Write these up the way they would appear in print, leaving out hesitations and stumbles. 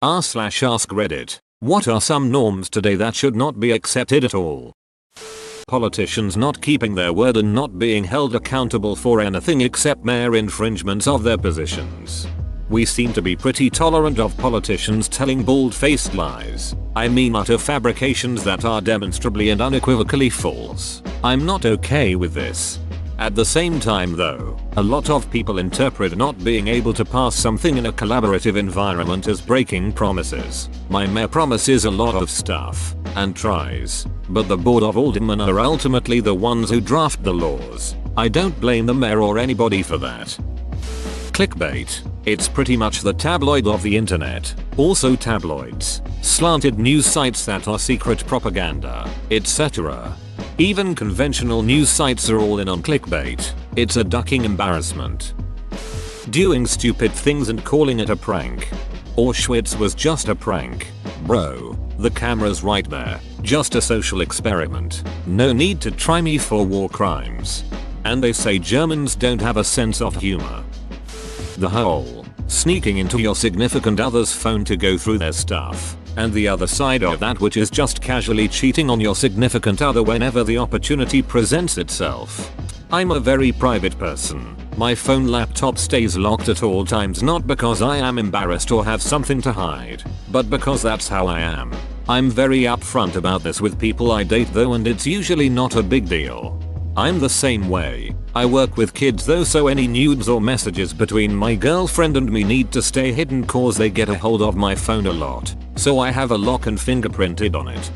r/ask Reddit. What are some norms today that should not be accepted at all? Politicians not keeping their word and not being held accountable for anything except mere infringements of their positions. We seem to be pretty tolerant of politicians telling bald-faced lies. I mean utter fabrications that are demonstrably and unequivocally false. I'm not okay with this. At the same time though, a lot of people interpret not being able to pass something in a collaborative environment as breaking promises. My mayor promises a lot of stuff, and tries, but the board of aldermen are ultimately the ones who draft the laws. I don't blame the mayor or anybody for that. Clickbait. It's pretty much the tabloid of the internet. Also tabloids, slanted news sites that are secret propaganda, etc. Even conventional news sites are all in on clickbait. It's a ducking embarrassment. Doing stupid things and calling it a prank. Auschwitz was just a prank. Bro, the camera's right there. Just a social experiment. No need to try me for war crimes. And they say Germans don't have a sense of humor. The whole sneaking into your significant other's phone to go through their stuff. And the other side of that, which is just casually cheating on your significant other whenever the opportunity presents itself. I'm a very private person. My phone laptop stays locked at all times, not because I am embarrassed or have something to hide, but because that's how I am. I'm very upfront about this with people I date though, and it's usually not a big deal. I'm the same way. I work with kids though, so any nudes or messages between my girlfriend and me need to stay hidden cause they get a hold of my phone a lot. So I have a lock and fingerprinted on it.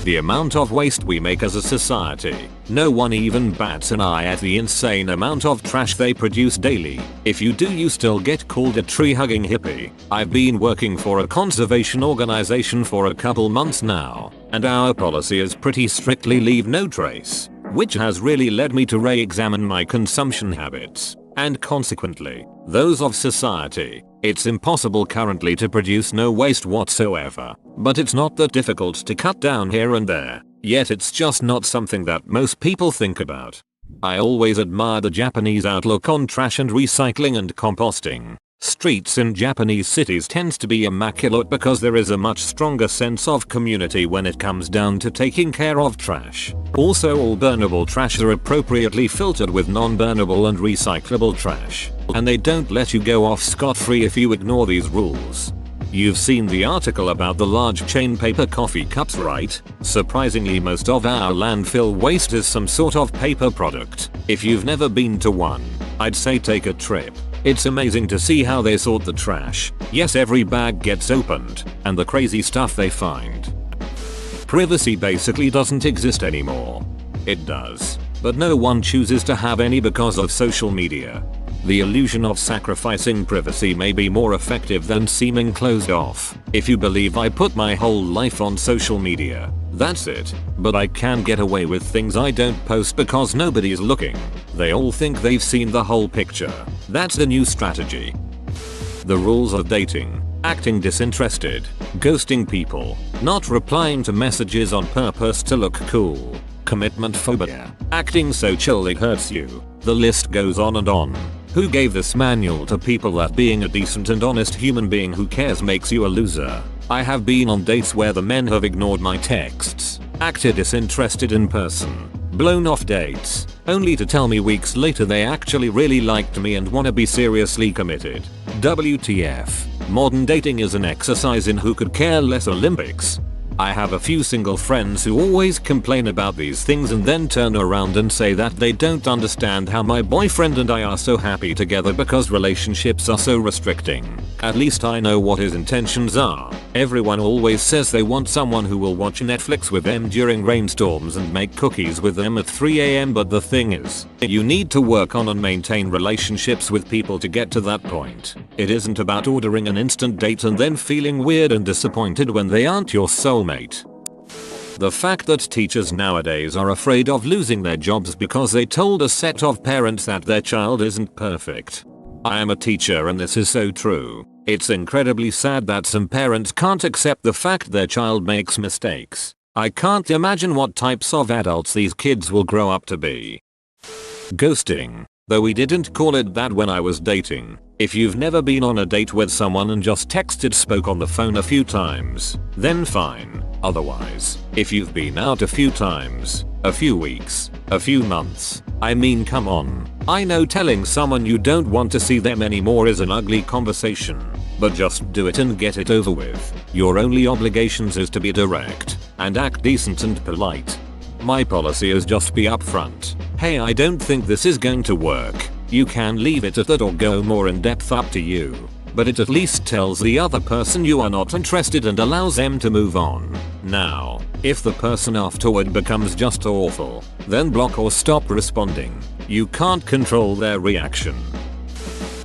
The amount of waste we make as a society. No one even bats an eye at the insane amount of trash they produce daily. If you do, you still get called a tree-hugging hippie. I've been working for a conservation organization for a couple months now, and our policy is pretty strictly leave no trace, which has really led me to re-examine my consumption habits, and consequently, those of society. It's impossible currently to produce no waste whatsoever, but it's not that difficult to cut down here and there, yet it's just not something that most people think about. I always admire the Japanese outlook on trash and recycling and composting. Streets in Japanese cities tends to be immaculate because there is a much stronger sense of community when it comes down to taking care of trash. Also, all burnable trash are appropriately filtered with non-burnable and recyclable trash, and they don't let you go off scot-free if you ignore these rules. You've seen the article about the large chain paper coffee cups, right? Surprisingly, most of our landfill waste is some sort of paper product. If you've never been to one, I'd say take a trip. It's amazing to see how they sort the trash. Yes, every bag gets opened, and the crazy stuff they find. Privacy basically doesn't exist anymore. It does, but no one chooses to have any because of social media. The illusion of sacrificing privacy may be more effective than seeming closed off. If you believe I put my whole life on social media, that's it. But I can get away with things I don't post because nobody's looking. They all think they've seen the whole picture. That's the new strategy. The rules of dating. Acting disinterested. Ghosting people. Not replying to messages on purpose to look cool. Commitment phobia. Acting so chill it hurts you. The list goes on and on. Who gave this manual to people that being a decent and honest human being who cares makes you a loser? I have been on dates where the men have ignored my texts, acted disinterested in person, blown off dates, only to tell me weeks later they actually really liked me and wanna be seriously committed. WTF. Modern dating is an exercise in who could care less Olympics. I have a few single friends who always complain about these things and then turn around and say that they don't understand how my boyfriend and I are so happy together because relationships are so restricting. At least I know what his intentions are. Everyone always says they want someone who will watch Netflix with them during rainstorms and make cookies with them at 3 AM, but the thing is, you need to work on and maintain relationships with people to get to that point. It isn't about ordering an instant date and then feeling weird and disappointed when they aren't your soulmate. The fact that teachers nowadays are afraid of losing their jobs because they told a set of parents that their child isn't perfect. I am a teacher and this is so true. It's incredibly sad that some parents can't accept the fact their child makes mistakes. I can't imagine what types of adults these kids will grow up to be. Ghosting. Though we didn't call it that when I was dating, If you've never been on a date with someone and just spoke on the phone a few times, then fine. Otherwise, if you've been out a few times, a few weeks, a few months, I mean come on. I know telling someone you don't want to see them anymore is an ugly conversation, but just do it and get it over with. Your only obligations is to be direct and act decent and polite. My policy is just be upfront. Hey, I don't think this is going to work. You can leave it at that or go more in depth, up to you. But it at least tells the other person you are not interested and allows them to move on. Now, if the person afterward becomes just awful, then block or stop responding. You can't control their reaction.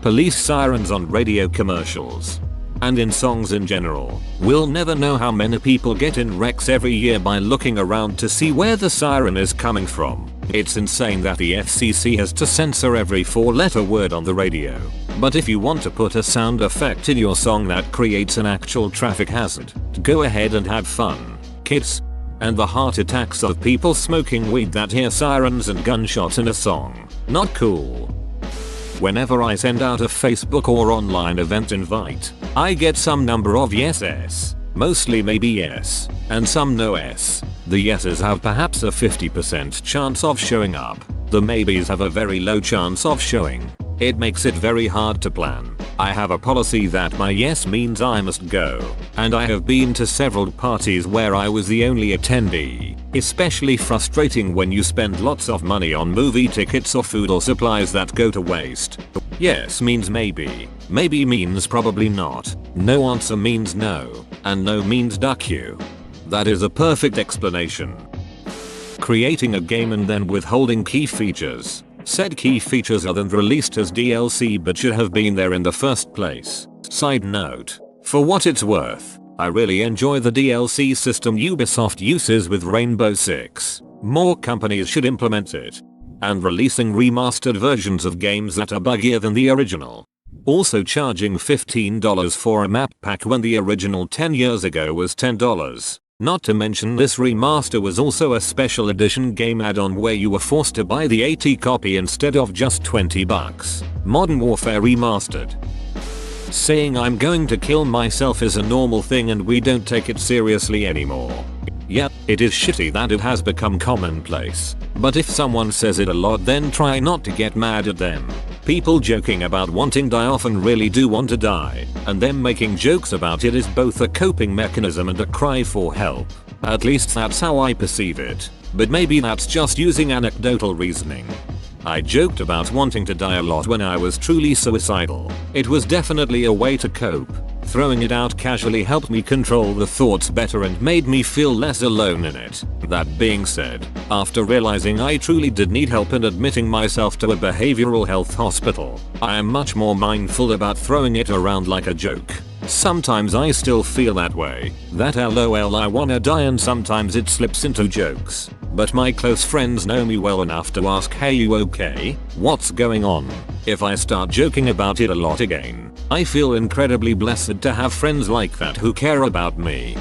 Police sirens on radio commercials and in songs in general. We'll never know how many people get in wrecks every year by looking around to see where the siren is coming from. It's insane that the FCC has to censor every 4-letter word on the radio. But if you want to put a sound effect in your song that creates an actual traffic hazard, go ahead and have fun, kids. And the heart attacks of people smoking weed that hear sirens and gunshots in a song. Not cool. Whenever I send out a Facebook or online event invite, I get some number of yeses, mostly maybe yes, and some no s. The yeses have perhaps a 50% chance of showing up. The maybes have a very low chance of showing. It makes it very hard to plan. I have a policy that my yes means I must go, and I have been to several parties where I was the only attendee. Especially frustrating when you spend lots of money on movie tickets or food or supplies that go to waste. Yes means maybe. Maybe means probably not. No answer means no. And no means duck you. That is a perfect explanation. Creating a game and then withholding key features. Said key features are then released as DLC but should have been there in the first place. Side note. For what it's worth, I really enjoy the DLC system Ubisoft uses with Rainbow Six. More companies should implement it. And releasing remastered versions of games that are buggier than the original. Also charging $15 for a map pack when the original 10 years ago was $10. Not to mention this remaster was also a special edition game add-on where you were forced to buy the 80 copy instead of just $20. Modern Warfare Remastered. Saying I'm going to kill myself is a normal thing and we don't take it seriously anymore. Yeah, it is shitty that it has become commonplace. But if someone says it a lot then try not to get mad at them. People joking about wanting die often really do want to die, and them making jokes about it is both a coping mechanism and a cry for help. At least that's how I perceive it. But maybe that's just using anecdotal reasoning. I joked about wanting to die a lot when I was truly suicidal. It was definitely a way to cope. Throwing it out casually helped me control the thoughts better and made me feel less alone in it. That being said, after realizing I truly did need help and admitting myself to a behavioral health hospital, I am much more mindful about throwing it around like a joke. Sometimes I still feel that way, that LOL I wanna die, and sometimes it slips into jokes. But my close friends know me well enough to ask, hey, you okay? What's going on? If I start joking about it a lot again, I feel incredibly blessed to have friends like that who care about me.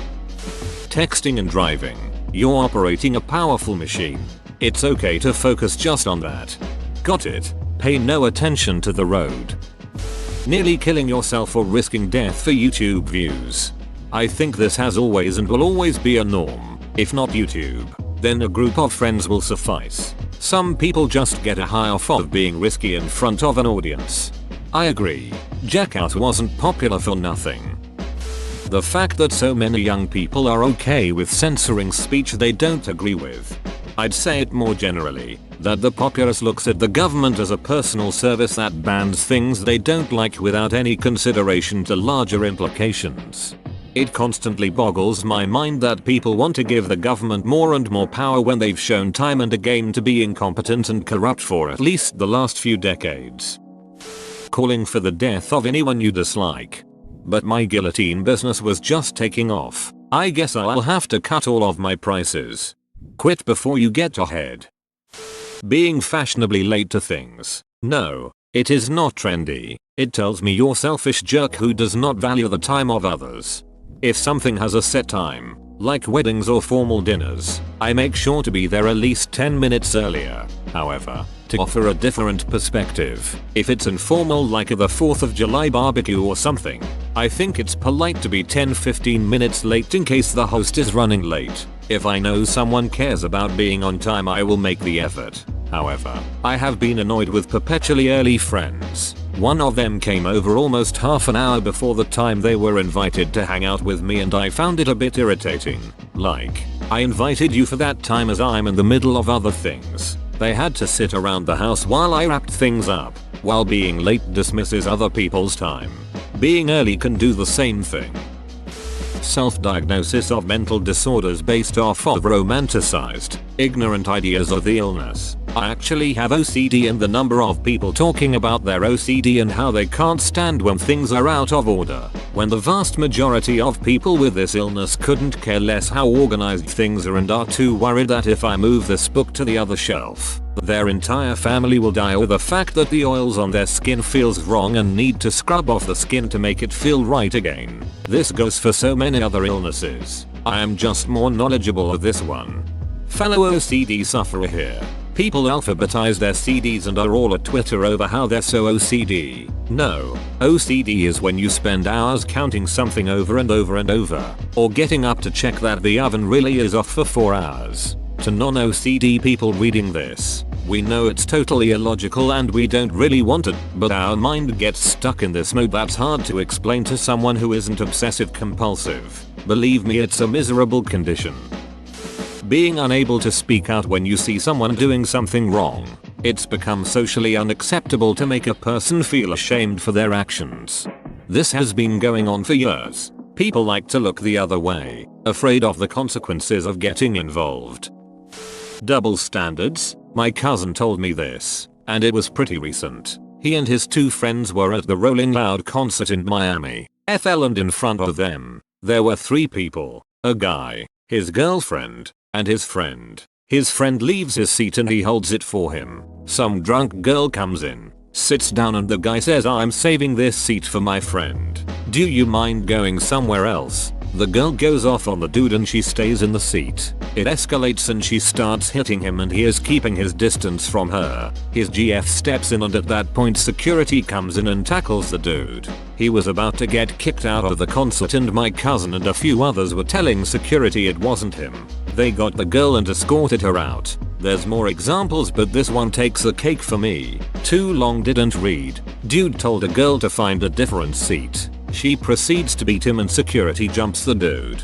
Texting and driving. You're operating a powerful machine. It's okay to focus just on that. Got it? Pay no attention to the road. Nearly killing yourself or risking death for YouTube views. I think this has always and will always be a norm. If not YouTube, then a group of friends will suffice. Some people just get a high off of being risky in front of an audience. I agree. Jackass wasn't popular for nothing. The fact that so many young people are okay with censoring speech they don't agree with. I'd say it more generally, that the populace looks at the government as a personal service that bans things they don't like without any consideration to larger implications. It constantly boggles my mind that people want to give the government more and more power when they've shown time and again to be incompetent and corrupt for at least the last few decades. Calling for the death of anyone you dislike. But my guillotine business was just taking off. I guess I'll have to cut all of my prices. Quit before you get ahead. Being fashionably late to things. No, it is not trendy. It tells me you're selfish jerk who does not value the time of others. If something has a set time, like weddings or formal dinners, I make sure to be there at least 10 minutes earlier. However, To offer a different perspective, if it's informal like a the 4th of July barbecue or something, I think it's polite to be 10-15 minutes late in case the host is running late. If I know someone cares about being on time, I will make the effort. However, I have been annoyed with perpetually early friends. One of them came over almost half an hour before the time they were invited to hang out with me, and I found it a bit irritating. Like, I invited you for that time as I'm in the middle of other things. They had to sit around the house while I wrapped things up, while being late dismisses other people's time. Being early can do the same thing. Self-diagnosis of mental disorders based off of romanticized, ignorant ideas of the illness. I actually have OCD, and the number of people talking about their OCD and how they can't stand when things are out of order, when the vast majority of people with this illness couldn't care less how organized things are and are too worried that if I move this book to the other shelf, their entire family will die, or the fact that the oils on their skin feels wrong and need to scrub off the skin to make it feel right again. This goes for so many other illnesses. I am just more knowledgeable of this one. Fellow OCD sufferer here. People alphabetize their CDs and are all at Twitter over how they're so OCD. No, OCD is when you spend hours counting something over and over and over, or getting up to check that the oven really is off for 4 hours. To non-OCD people reading this, we know it's totally illogical and we don't really want it, but our mind gets stuck in this mode that's hard to explain to someone who isn't obsessive compulsive. Believe me, it's a miserable condition. Being unable to speak out when you see someone doing something wrong. It's become socially unacceptable to make a person feel ashamed for their actions. This has been going on for years. People like to look the other way, afraid of the consequences of getting involved. Double standards? My cousin told me this, and it was pretty recent. He and his 2 friends were at the Rolling Loud concert in Miami, FL, and in front of them, there were 3 people, a guy, his girlfriend, and his friend. His friend leaves his seat and he holds it for him. Some drunk girl comes in, sits down, and the guy says, "I'm saving this seat for my friend. Do you mind going somewhere else?" The girl goes off on the dude and she stays in the seat. It escalates and she starts hitting him, and he is keeping his distance from her. His GF steps in, and at that point security comes in and tackles the dude. He was about to get kicked out of the concert, and my cousin and a few others were telling security it wasn't him. They got the girl and escorted her out. There's more examples, but this one takes the cake for me. Too long, didn't read. Dude told a girl to find a different seat. She proceeds to beat him and security jumps the dude.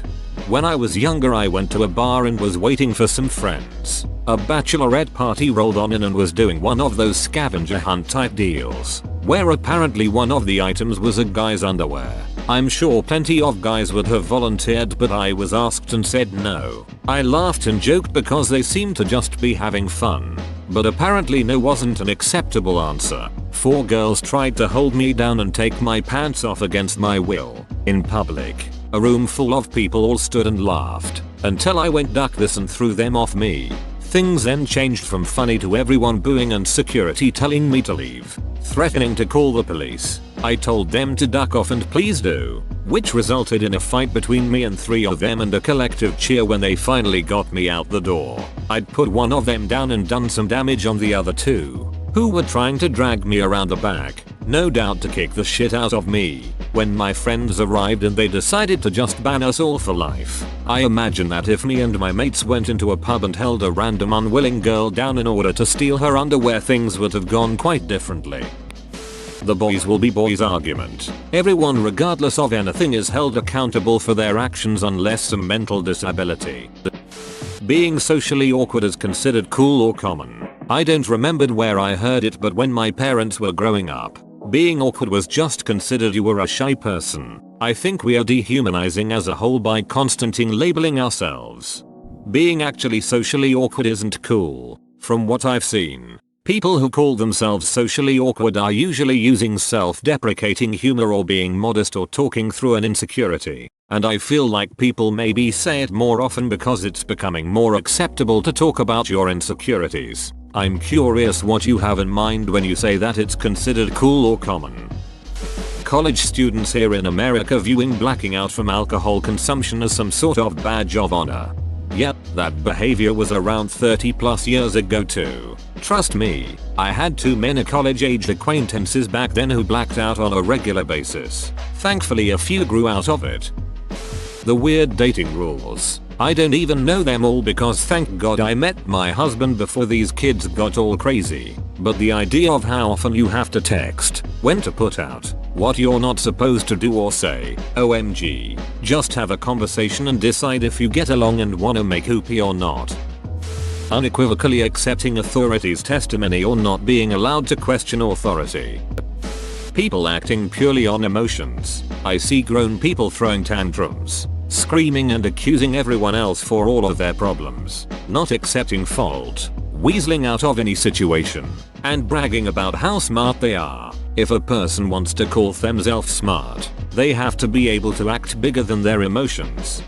When I was younger, I went to a bar and was waiting for some friends. A bachelorette party rolled on in and was doing one of those scavenger hunt type deals, where apparently one of the items was a guy's underwear. I'm sure plenty of guys would have volunteered, but I was asked and said no. I laughed and joked because they seemed to just be having fun. But apparently no wasn't an acceptable answer. 4 girls tried to hold me down and take my pants off against my will, in public. A room full of people all stood and laughed, until I went "duck this" and threw them off me. Things then changed from funny to everyone booing and security telling me to leave, threatening to call the police. I told them to duck off and please do, which resulted in a fight between me and 3 of them and a collective cheer when they finally got me out the door. I'd put one of them down and done some damage on the other 2, who were trying to drag me around the back, no doubt to kick the shit out of me, when my friends arrived and they decided to just ban us all for life. I imagine that if me and my mates went into a pub and held a random unwilling girl down in order to steal her underwear, things would have gone quite differently. The boys will be boys argument. Everyone, regardless of anything, is held accountable for their actions unless some mental disability. Being socially awkward is considered cool or common. I don't remember where I heard it, but when my parents were growing up, being awkward was just considered you were a shy person. I think we are dehumanizing as a whole by constantly labeling ourselves. Being actually socially awkward isn't cool. From what I've seen, people who call themselves socially awkward are usually using self-deprecating humor or being modest or talking through an insecurity. And I feel like people maybe say it more often because it's becoming more acceptable to talk about your insecurities. I'm curious what you have in mind when you say that it's considered cool or common. College students here in America viewing blacking out from alcohol consumption as some sort of badge of honor. Yep, that behavior was around 30 plus years ago too. Trust me, I had too many college-aged acquaintances back then who blacked out on a regular basis. Thankfully a few grew out of it. The weird dating rules. I don't even know them all because thank god I met my husband before these kids got all crazy. But the idea of how often you have to text, when to put out, what you're not supposed to do or say, OMG. Just have a conversation and decide if you get along and wanna make hoopy or not. Unequivocally accepting authority's testimony or not being allowed to question authority. People acting purely on emotions. I see grown people throwing tantrums, screaming and accusing everyone else for all of their problems, not accepting fault, weaseling out of any situation, and bragging about how smart they are. If a person wants to call themselves smart, they have to be able to act bigger than their emotions.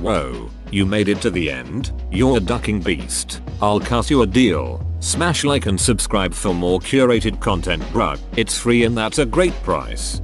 Whoa, you made it to the end? You're a ducking beast. I'll cut you a deal. Smash like and subscribe for more curated content, bruh. It's free and that's a great price.